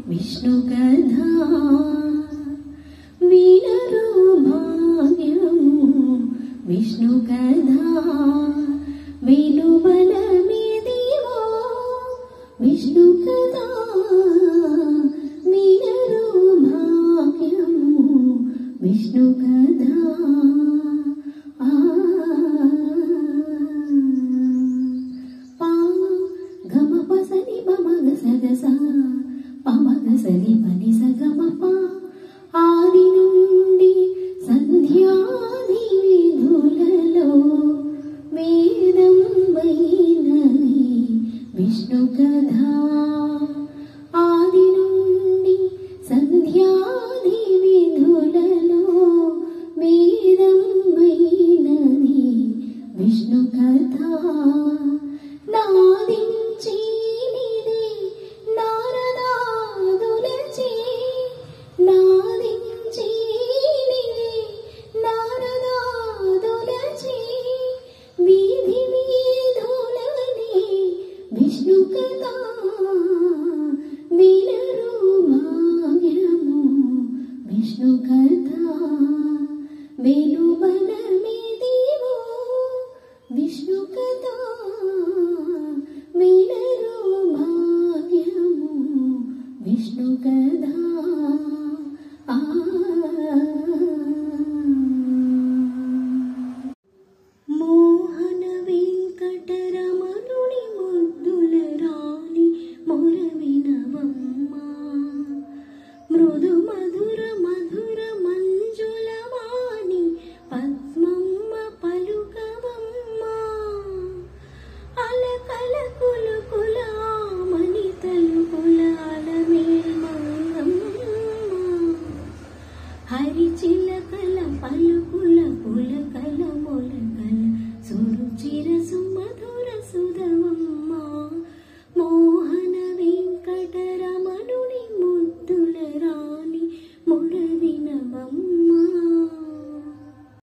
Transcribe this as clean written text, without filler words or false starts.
విష్ణు కథా వినరు భాగ్యము విష్ణు కథా వినుబలమిదివో విష్ణు కథా వినరు భాగ్యము విష్ణు కథా గమపసని బమగసగస పమగసని పని సగమప ఆది నుండి సంధ్యాది విధులలో వేదం వైనది విష్ణు కథా ఆది నుండి సంధ్యాది విధులలో వేదం వైనది విష్ణు కథా నాదించినిదే నారదాదులచే నాదించినిదే నారదాదులచే వీధి వీధులనే విష్ణు కథా వినరు భాగ్యము విష్ణు కథా వెలుబలమిదివో విష్ణు కథా వినరు భాగ్యము విష్ణు కథా మోహన వెంకటరమణుని ముద్దుల రాణి మొరవినవమ్మ మృదు మధుర మధుర మంజులవాణి పద్మమ్మ పలుకవమ్మ అలకల కులుకుల మణి తలుకులాల మేల్మంగమ్మ హరి చిలకల పలుకుల పుల